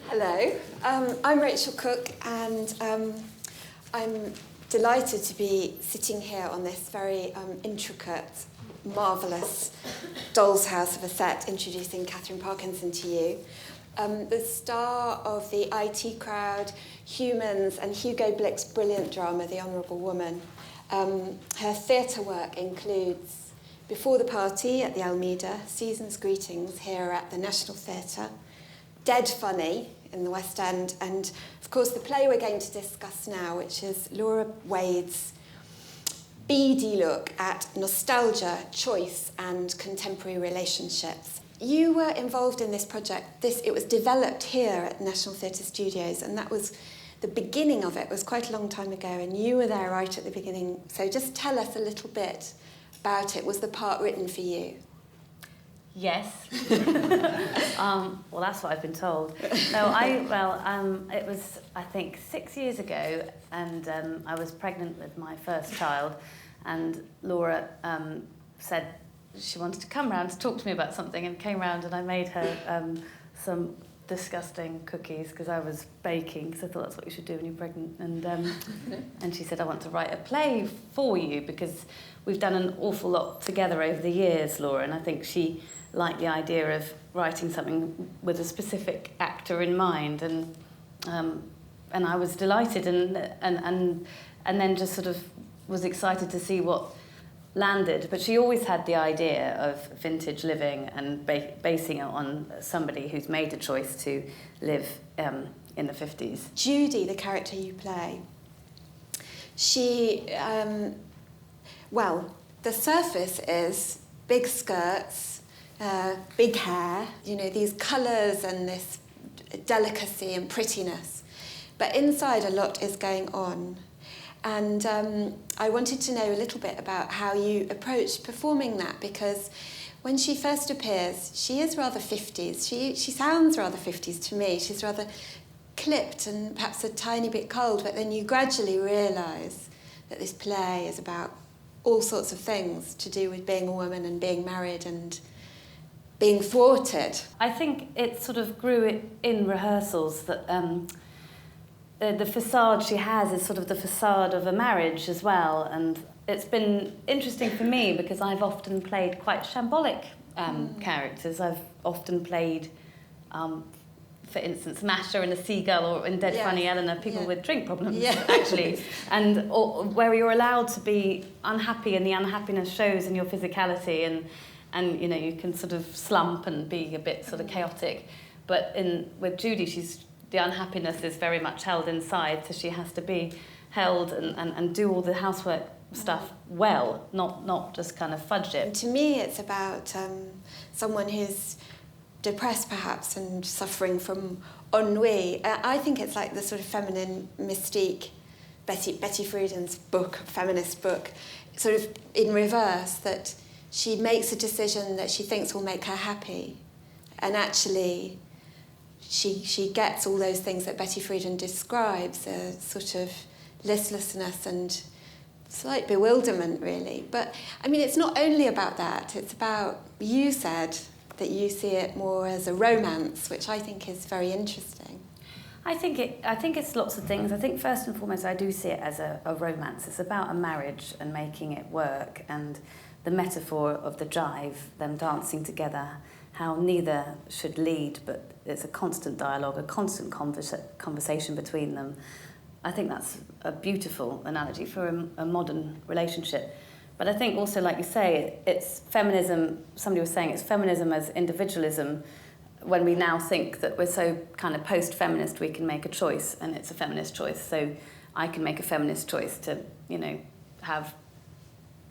Hello, I'm Rachel Cooke, and I'm delighted to be sitting here on this very intricate, marvellous doll's house of a set, introducing Katherine Parkinson to you. The star of the IT Crowd, Humans, and Hugo Blick's brilliant drama, The Honourable Woman. Her theatre work includes Before the Party at the Almeida, Season's Greetings here at the National Theatre, Dead Funny in the West End, and of course the play we're going to discuss now, which is Laura Wade's beady look at nostalgia, choice, and contemporary relationships. You were involved in this project. It was developed here at National Theatre Studios, and that was the beginning of it. It was quite a long time ago, and you were there right at the beginning. So just tell us a little bit about it. Was the part written for you? Yes. Well, that's what I've been told. No, it was, I think, 6 years ago, and I was pregnant with my first child, and Laura said she wanted to come round to talk to me about something, and came round, and I made her some disgusting cookies because I was baking, because I thought that's what you should do when you're pregnant, and she said, I want to write a play for you because we've done an awful lot together over the years, Laura, and I think she liked the idea of writing something with a specific actor in mind, and I was delighted, and then just sort of was excited to see what landed. But she always had the idea of vintage living and basing it on somebody who's made a choice to live in the 50s. Judy, the character you play, she, the surface is big skirts, big hair, these colours and this delicacy and prettiness. But inside a lot is going on. And I wanted to know a little bit about how you approached performing that, because when she first appears, she is rather 50s. She sounds rather 50s to me. She's rather clipped and perhaps a tiny bit cold, but then you gradually realise that this play is about all sorts of things to do with being a woman and being married and being thwarted. I think it sort of grew in rehearsals that the facade she has is sort of the facade of a marriage as well, and it's been interesting for me because I've often played quite shambolic characters. I've often played, for instance, Masha in A Seagull, or in Dead Funny Eleanor, people with drink problems, actually, or where you're allowed to be unhappy, and the unhappiness shows in your physicality, and you can sort of slump and be a bit sort of chaotic. But with Judy, the unhappiness is very much held inside, so she has to be held and do all the housework stuff well, not just kind of fudge it. And to me, it's about someone who's depressed, perhaps, and suffering from ennui. I think it's like the sort of feminine mystique, Betty Friedan's book, feminist book, sort of in reverse, that she makes a decision that she thinks will make her happy, and actually she gets all those things that Betty Friedan describes, a sort of listlessness and slight bewilderment, really. But, I mean, it's not only about that. It's about, you said that you see it more as a romance, which I think is very interesting. I think it's lots of things. I think first and foremost, I do see it as a romance. It's about a marriage and making it work, and the metaphor of the jive, them dancing together, how neither should lead, but it's a constant dialogue, a constant conversation between them. I think that's a beautiful analogy for a modern relationship. But I think also, like you say, it's feminism. Somebody was saying it's feminism as individualism. When we now think that we're so kind of post-feminist, we can make a choice, and it's a feminist choice. So I can make a feminist choice to, have,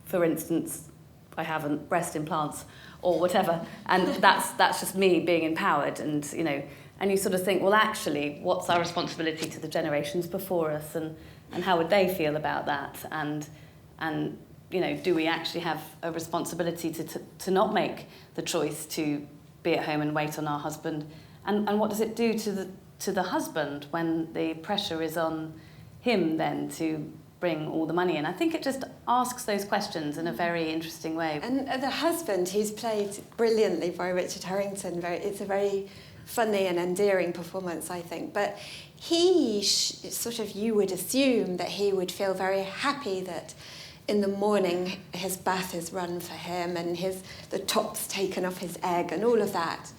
for instance, I have breast implants or whatever, and that's just me being empowered, and you sort of think, well, actually, what's our responsibility to the generations before us, and how would they feel about that, and do we actually have a responsibility to not make the choice to be at home and wait on our husband, and what does it do to the husband when the pressure is on him then to bring all the money in? I think it just asks those questions in a very interesting way. And the husband, who's played brilliantly by Richard Harrington, it's a very funny and endearing performance, I think. But he, you would assume that he would feel very happy that in the morning his bath is run for him and the top's taken off his egg and all of that.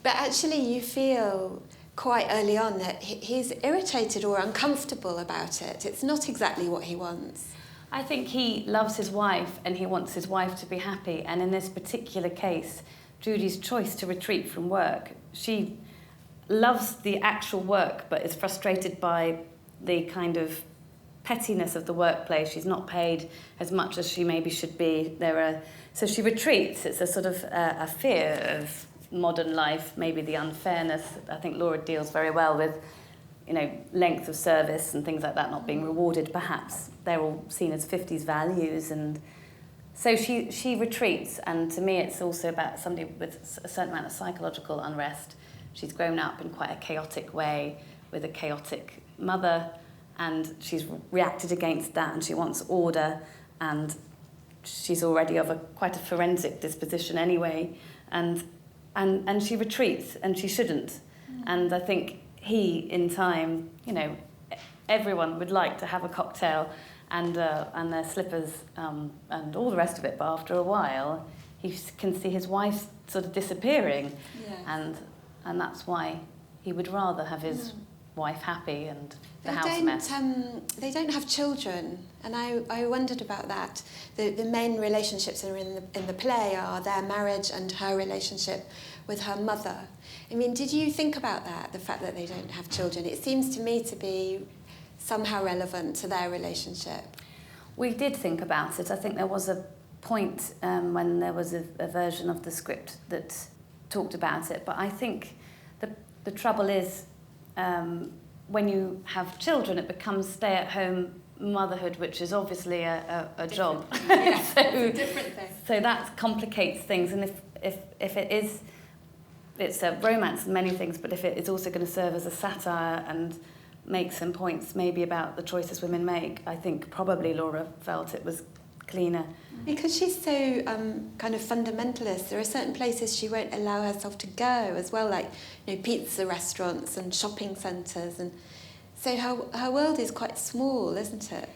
But actually you feel quite early on that he's irritated or uncomfortable about it. It's not exactly what he wants. I think he loves his wife and he wants his wife to be happy. And in this particular case, Judy's choice to retreat from work, she loves the actual work but is frustrated by the kind of pettiness of the workplace. She's not paid as much as she maybe should be. So she retreats. It's a sort of a fear of modern life, maybe the unfairness. I think Laura deals very well with, length of service and things like that not being rewarded, perhaps. They're all seen as 50s values, and so she retreats. And to me, it's also about somebody with a certain amount of psychological unrest. She's grown up in quite a chaotic way with a chaotic mother, and she's reacted against that, and she wants order, and she's already of quite a forensic disposition anyway, and she retreats, and she shouldn't. And I think he, in time, everyone would like to have a cocktail and their slippers and all the rest of it, but after a while, he can see his wife sort of disappearing, yes. And that's why he would rather have his wife happy and the house mess. They don't have children, and I wondered about that. The main relationships that are in the play are their marriage and her relationship with her mother. I mean, did you think about that, the fact that they don't have children? It seems to me to be somehow relevant to their relationship. We did think about it. I think there was a point when there was a version of the script that talked about it, but I think the trouble is when you have children, it becomes stay-at-home motherhood, which is obviously a job. Yeah, it's a different thing. So that complicates things, and if it is, it's a romance and many things, but if it is also going to serve as a satire and make some points maybe about the choices women make, I think probably Laura felt it was cleaner. Because she's so kind of fundamentalist, there are certain places she won't allow herself to go as well, like pizza restaurants and shopping centres, and so her world is quite small, isn't it?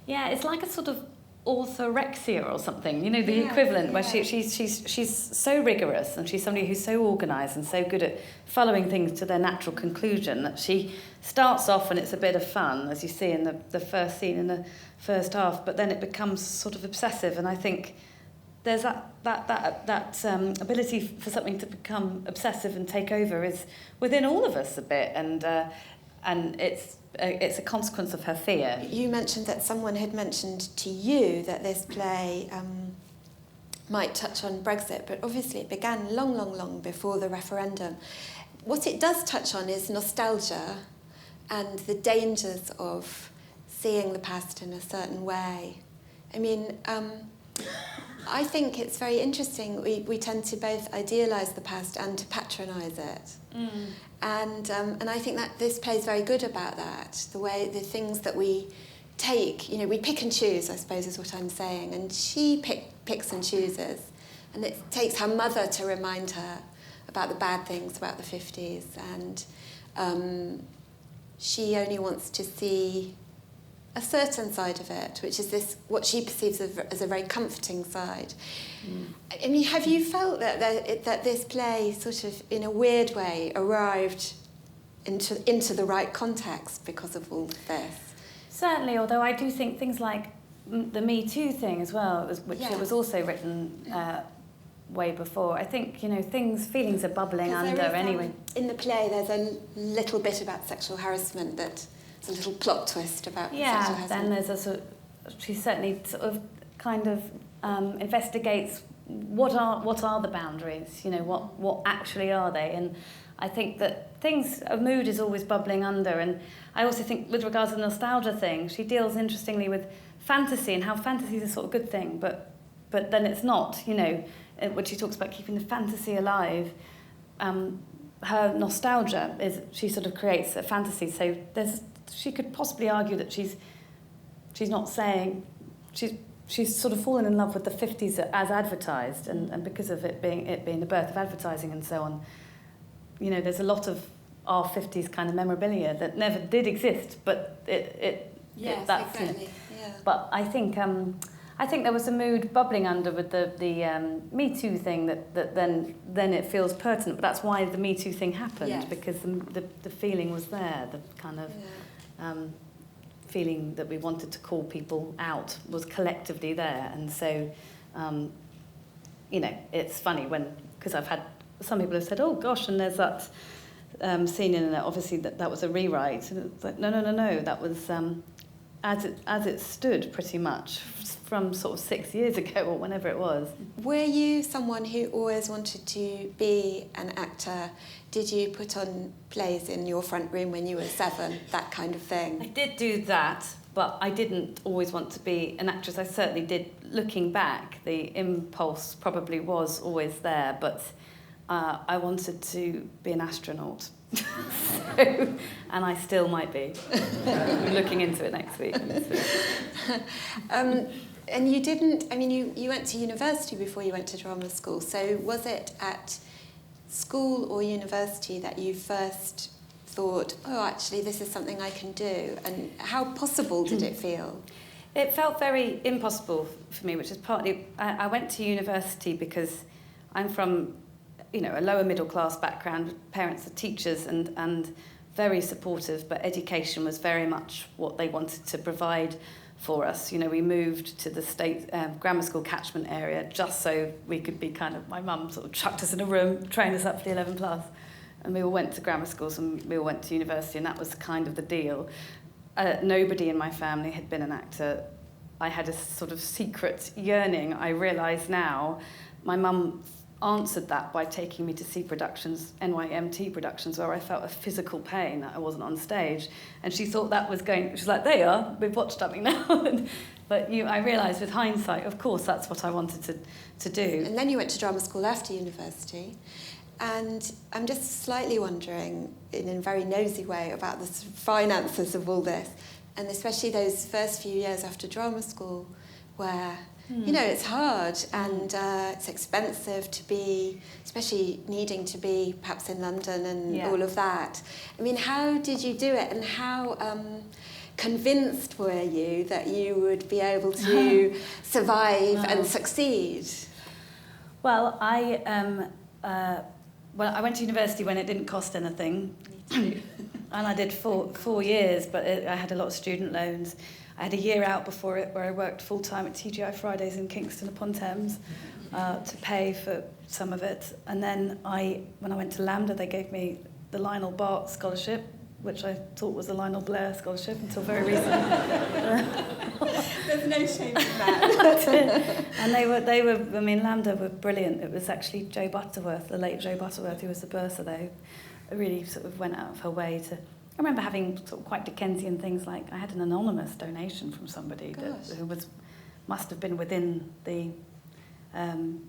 Yeah, it's like a sort of orthorexia or something, the equivalent, where she's so rigorous, and she's somebody who's so organised and so good at following things to their natural conclusion that she starts off and it's a bit of fun, as you see in the first scene in the first half, but then it becomes sort of obsessive, and I think there's that ability for something to become obsessive and take over is within all of us a bit, and it's a consequence of her fear. You mentioned that someone had mentioned to you that this play might touch on Brexit, but obviously it began long before the referendum. What it does touch on is nostalgia and the dangers of seeing the past in a certain way. I mean, I think it's very interesting. We tend to both idealise the past and to patronise it. And I think that this play is very good about that. The things that we take, we pick and choose, I suppose is what I'm saying. And she picks and chooses. And it takes her mother to remind her about the bad things about the 50s. And she only wants to see a certain side of it, which is what she perceives as a very comforting side. I mean, have you felt that this play sort of, in a weird way, arrived into the right context because of all this? Certainly, although I do think things like the Me Too thing as well, it was also written way before. I think, feelings are bubbling under anyway. In the play, there's a little bit about sexual harassment that... a little plot twist about sexual harassment. Then there's she certainly sort of kind of investigates what are the boundaries, what actually are they, and I think that a mood is always bubbling under, and I also think with regards to the nostalgia thing, she deals interestingly with fantasy and how fantasy is a sort of good thing, but then it's not, when she talks about keeping the fantasy alive, her nostalgia is, she sort of creates a fantasy, so she could possibly argue that she's not saying, she's sort of fallen in love with the 50s as advertised, and because of it being the birth of advertising and so on, there's a lot of our 50s kind of memorabilia that never did exist, but Yes, that's, exactly. Yeah. But I think there was a mood bubbling under with the Me Too thing that then it feels pertinent. But that's why the Me Too thing happened, Yes. because the feeling was there, the kind of feeling that we wanted to call people out was collectively there. And so, it's funny because I've had some people have said, oh gosh, and there's that scene in it, obviously that was a rewrite. And it's like, no, that was as it stood pretty much from sort of 6 years ago or whenever it was. Were you someone who always wanted to be an actor? Did you put on plays in your front room when you were 7, that kind of thing? I did do that, but I didn't always want to be an actress. I certainly did. Looking back, the impulse probably was always there, but I wanted to be an astronaut. And I still might be. I'm looking into it next week. And you didn't, you went to university before you went to drama school, so was it at school or university that you first thought, oh, actually, this is something I can do? And how possible did it feel? It felt very impossible for me, which is partly... I went to university because I'm from, a lower middle class background. Parents are teachers and very supportive, but education was very much what they wanted to provide for us. We moved to the state grammar school catchment area just so we could be my mum sort of chucked us in a room, trained us up for the 11 plus, and we all went to grammar schools and we all went to university, and that was kind of the deal. Nobody in my family had been an actor. I had a sort of secret yearning. I realise now my mum answered that by taking me to see productions, NYMT productions, where I felt a physical pain that I wasn't on stage. And she thought that was going... She's like, there you are, we've watched something now. But I realised with hindsight, of course, that's what I wanted to do. And then you went to drama school after university. And I'm just slightly wondering, in a very nosy way, about the finances of all this, and especially those first few years after drama school, where... it's hard and it's expensive to be, especially needing to be perhaps in London and all of that. How did you do it, and how convinced were you that you would be able to survive and succeed? Well, I went to university when it didn't cost anything. Me too. And I did 4 years, but I had a lot of student loans. I had a year out before it where I worked full-time at TGI Fridays in Kingston upon Thames to pay for some of it. And then when I went to Lambda, they gave me the Lionel Bart scholarship, which I thought was the Lionel Blair scholarship until very recently. There's no shame in that. And they were, Lambda were brilliant. It was actually Jo Butterworth, the late Jo Butterworth, who was the bursar there, who really sort of went out of her way to... I remember having sort of quite Dickensian things like I had an anonymous donation from somebody who must have been within the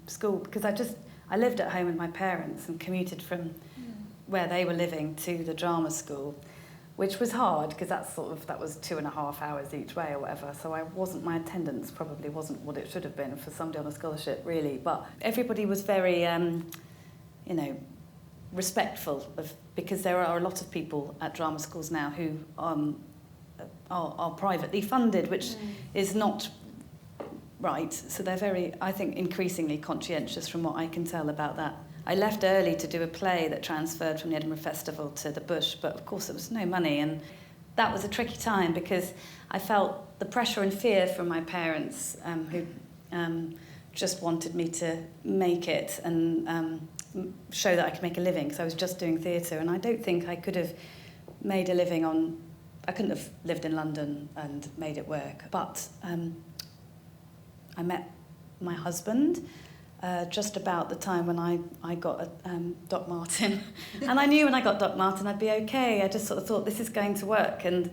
school, because I lived at home with my parents and commuted from where they were living to the drama school, which was hard because that was 2.5 hours each way or whatever. So my attendance probably wasn't what it should have been for somebody on a scholarship, really. But everybody was very, respectful of, because there are a lot of people at drama schools now who are privately funded, which is not right. So they're very, I think, increasingly conscientious from what I can tell about that. I left early to do a play that transferred from the Edinburgh Festival to the Bush, but of course there was no money, and that was a tricky time because I felt the pressure and fear from my parents who just wanted me to make it and show that I could make a living, because I was just doing theatre, and I don't think I could have made a living I couldn't have lived in London and made it work. But I met my husband just about the time when I got a Doc Martin. And I knew when I got Doc Martin I'd be okay. I just sort of thought this is going to work, and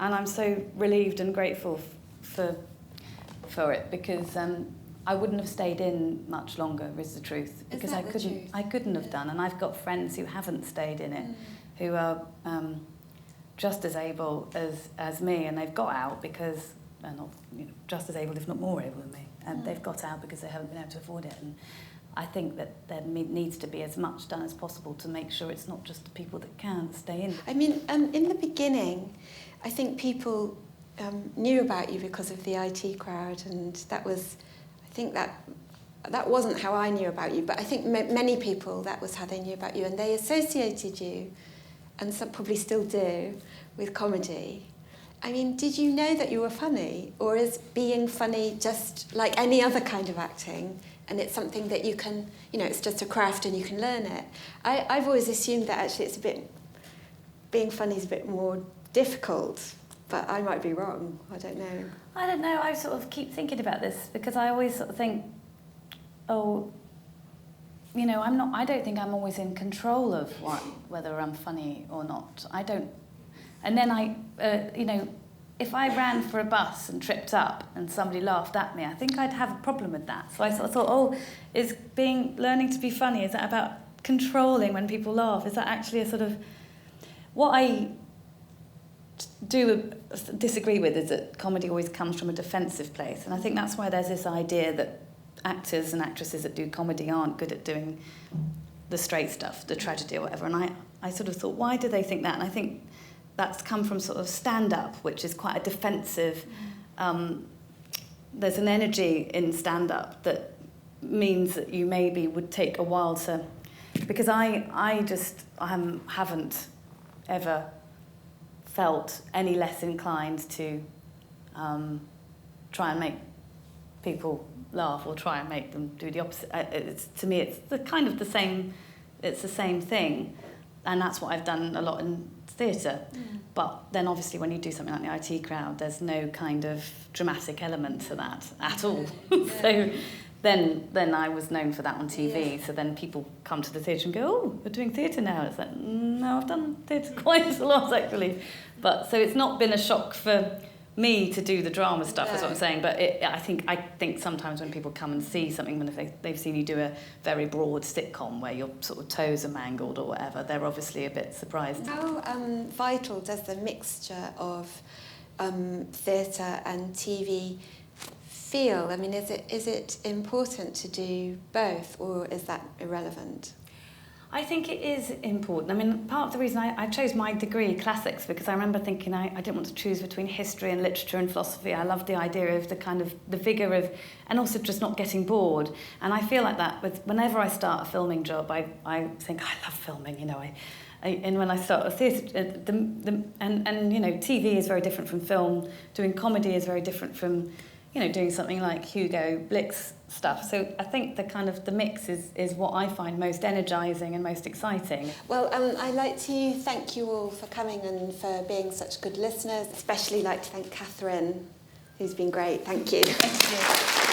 I'm so relieved and grateful for it, because I wouldn't have stayed in much longer, is the truth, because I couldn't have done. And I've got friends who haven't stayed in it, who are just as able as me, and they've got out because they're not just as able, if not more able than me, and they've got out because they haven't been able to afford it. And I think that there needs to be as much done as possible to make sure it's not just the people that can stay in. I mean, in the beginning, I think people knew about you because of the IT crowd, and I think that wasn't how I knew about you, but I think many people, that was how they knew about you, and they associated you, and some probably still do, with comedy. I mean, did you know that you were funny, or is being funny just like any other kind of acting, and it's something that you can, it's just a craft and you can learn it? I've always assumed that actually being funny is a bit more difficult, but I might be wrong. I don't know. I sort of keep thinking about this because I always sort of think, I don't think I'm always in control of whether I'm funny or not. I don't. And then if I ran for a bus and tripped up and somebody laughed at me, I think I'd have a problem with that. So I sort of thought, is learning to be funny, is that about controlling when people laugh? Is that actually a sort of, what I do disagree with is that comedy always comes from a defensive place. And I think that's why there's this idea that actors and actresses that do comedy aren't good at doing the straight stuff, the tragedy or whatever. And I sort of thought, why do they think that? And I think that's come from sort of stand-up, which is quite a defensive... there's an energy in stand-up that means that you maybe would take a while to... Because I haven't ever felt any less inclined to try and make people laugh or try and make them do the opposite. To me, it's the same. It's the same thing, and that's what I've done a lot in theatre. But then, obviously, when you do something like the IT crowd, there's no kind of dramatic element to that at all. So then I was known for that on TV. So then people come to the theatre and go, "Oh, we're doing theatre now." It's like, no, I've done theatre quite a lot actually. But so it's not been a shock for me to do the drama stuff, is what I'm saying. But I think sometimes when people come and see something, when they've seen you do a very broad sitcom where your sort of toes are mangled or whatever, they're obviously a bit surprised. How vital does the mixture of theatre and TV feel? I mean, is it important to do both, or is that irrelevant? I think it is important. I mean, part of the reason I chose my degree, classics, because I remember thinking I didn't want to choose between history and literature and philosophy. I loved the idea of the vigour of, and also just not getting bored. And I feel like that whenever I start a filming job, I think, I love filming, and when I start a theatre, TV is very different from film. Doing comedy is very different from, doing something like Hugo Blick's stuff. So I think the mix is what I find most energising and most exciting. Well, I'd like to thank you all for coming and for being such good listeners. Especially like to thank Katherine, who's been great. Thank you. Thank you.